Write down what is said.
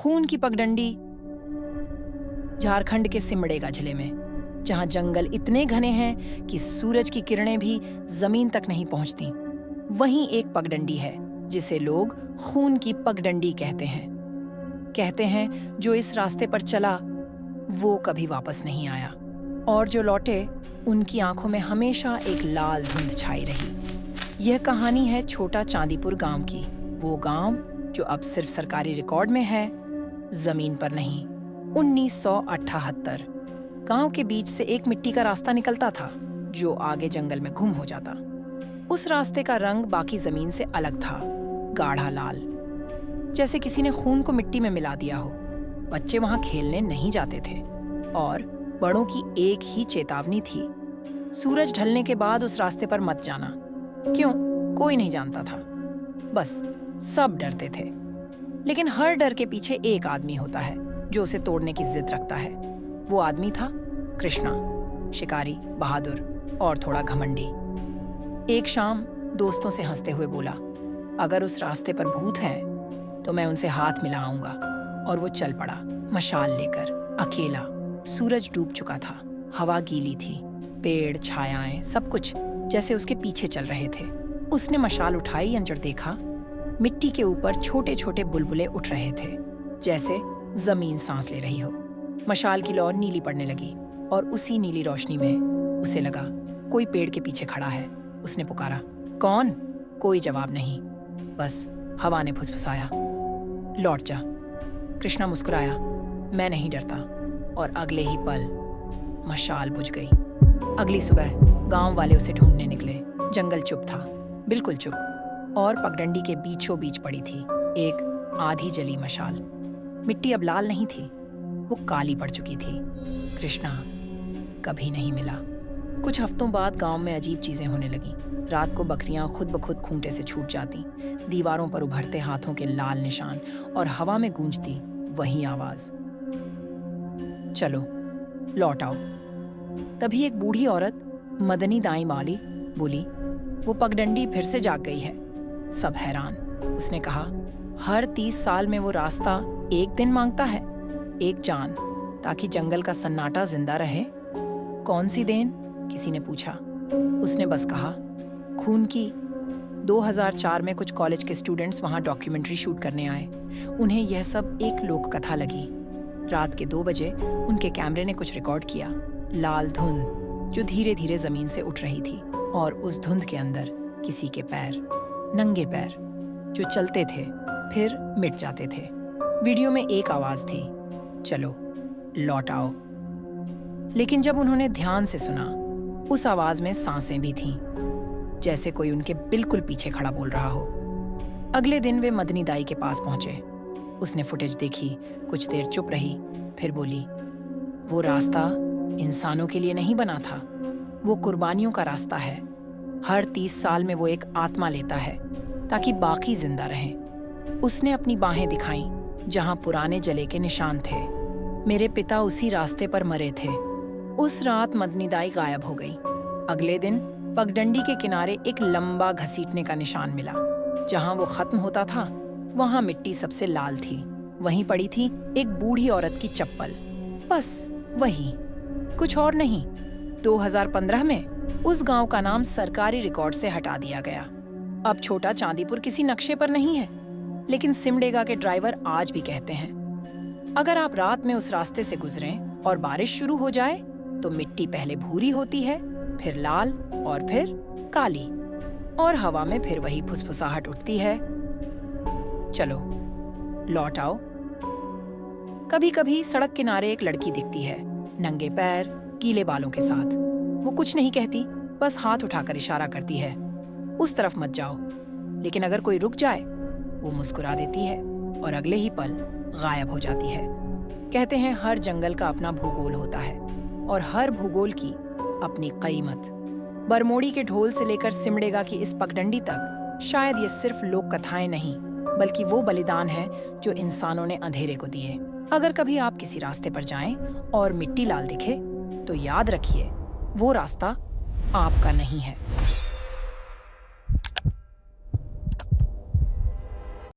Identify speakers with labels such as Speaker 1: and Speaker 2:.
Speaker 1: खून की पगडंडी। झारखंड के सिमडेगा जिले में, जहां जंगल इतने घने हैं कि सूरज की किरणें भी जमीन तक नहीं पहुंचती, वहीं एक पगडंडी है जिसे लोग खून की पगडंडी कहते हैं। कहते हैं जो इस रास्ते पर चला वो कभी वापस नहीं आया, और जो लौटे उनकी आंखों में हमेशा एक लाल धुंध छाई रही। यह कहानी है छोटा चांदीपुर गांव की, वो गांव जो अब सिर्फ सरकारी रिकॉर्ड में है, जमीन पर नहीं। 1978 गांव के बीच से एक मिट्टी का रास्ता निकलता था जो आगे जंगल में गुम हो जाता। उस रास्ते का रंग बाकी जमीन से अलग था, गाढ़ा लाल, जैसे किसी ने खून को मिट्टी में मिला दिया हो। बच्चे वहां खेलने नहीं जाते थे और बड़ों की एक ही चेतावनी थी, सूरज ढलने के बाद उस रास्ते पर मत जाना। क्यों? कोई नहीं जानता था, बस सब डरते थे। लेकिन हर डर के पीछे एक आदमी होता है जो उसे तोड़ने की जिद रखता है। वो आदमी था कृष्णा, शिकारी, बहादुर और थोड़ा घमंडी। एक शाम दोस्तों से हंसते हुए बोला, अगर उस रास्ते पर भूत हैं तो मैं उनसे हाथ मिलाऊंगा। और वो चल पड़ा, मशाल लेकर, अकेला। सूरज डूब चुका था, हवा गीली थी, पेड़, छायाएं, सब कुछ जैसे उसके पीछे चल रहे थे। उसने मशाल उठाई, अंदर देखा, मिट्टी के ऊपर छोटे छोटे बुलबुले उठ रहे थे, जैसे जमीन सांस ले रही हो। मशाल की लौ नीली पड़ने लगी और उसी नीली रोशनी में उसे लगा कोई पेड़ के पीछे खड़ा है। उसने पुकारा, कौन? कोई जवाब नहीं, बस हवा ने फुसफुसाया, लौट जा। कृष्णा मुस्कुराया, मैं नहीं डरता। और अगले ही पल मशाल बुझ गई। अगली सुबह गांव वाले उसे ढूंढने निकले। जंगल चुप था, बिल्कुल चुप, और पगडंडी के बीचों बीच पड़ी थी एक आधी जली मशाल। मिट्टी अब लाल नहीं थी, वो काली पड़ चुकी थी। कृष्णा कभी नहीं मिला। कुछ हफ्तों बाद गांव में अजीब चीजें होने लगी। रात को बकरियां खुद ब खुद खूंटे से छूट जाती, दीवारों पर उभरते हाथों के लाल निशान, और हवा में गूंजती वही आवाज, चलो लौट आओ। तभी एक बूढ़ी औरत, मदनी दाई माली, बोली, वो पगडंडी फिर से जाग गई है। सब हैरान। उसने कहा, हर 30 साल में वो रास्ता एक दिन मांगता है, एक जान, ताकि जंगल का सन्नाटा जिंदा रहे। कौन सी देन? किसी ने पूछा। उसने बस कहा, खून की। 2004 में कुछ कॉलेज के स्टूडेंट्स वहां डॉक्यूमेंट्री शूट करने आए। उन्हें यह सब एक लोक कथा लगी। रात के 2 बजे उनके कैमरे ने कुछ रिकॉर्ड किया। लाल धुंध जो धीरे धीरे जमीन से उठ रही थी, और उस धुंध के अंदर किसी के पैर, नंगे पैर, जो चलते थे फिर मिट जाते थे। वीडियो में एक आवाज थी, चलो लौट आओ। लेकिन जब उन्होंने ध्यान से सुना, उस आवाज में सांसें भी थीं, जैसे कोई उनके बिल्कुल पीछे खड़ा बोल रहा हो। अगले दिन वे मदनी दाई के पास पहुंचे। उसने फुटेज देखी, कुछ देर चुप रही, फिर बोली, वो रास्ता इंसानों के लिए नहीं बना था, वो कुर्बानियों का रास्ता है। हर 30 साल में वो एक आत्मा लेता है ताकि बाकी जिंदा रहें। उसने अपनी बाहें दिखाईं जहां पुराने जले के निशान थे। मेरे पिता उसी रास्ते पर मरे थे। उस रात मदनी दाई गायब हो गई। अगले दिन पगडंडी के किनारे एक लंबा घसीटने का निशान मिला। जहां वो खत्म होता था वहां मिट्टी सबसे लाल थी। वहीं पड़ी थी एक बूढ़ी औरत की चप्पल, बस वही, कुछ और नहीं। 2015 में उस गांव का नाम सरकारी रिकॉर्ड से हटा दिया गया। अब छोटा चांदीपुर किसी नक्शे पर नहीं है, लेकिन सिमडेगा के ड्राइवर आज भी कहते हैं, अगर आप रात में उस रास्ते से गुजरें और बारिश शुरू हो जाए तो मिट्टी पहले भूरी होती है, फिर लाल और फिर काली, और हवा में फिर वही फुसफुसाहट उठती है, चलो लौट आओ। कभी कभी सड़क किनारे एक लड़की दिखती है, नंगे पैर, गीले बालों के साथ। वो कुछ नहीं कहती, बस हाथ उठाकर इशारा करती है, उस तरफ मत जाओ। लेकिन अगर कोई रुक जाए वो मुस्कुरा देती है और अगले ही पल गायब हो जाती है। कहते हैं हर जंगल का अपना भूगोल होता है और हर भूगोल की अपनी कीमत। बरमोड़ी के ढोल से लेकर सिमडेगा की इस पगडंडी तक शायद ये सिर्फ लोक कथाएं नहीं, बल्कि वो बलिदान है जो इंसानों ने अंधेरे को दिए। अगर कभी आप किसी रास्ते पर जाएं और मिट्टी लाल दिखे तो याद रखिए, वो रास्ता आपका नहीं है।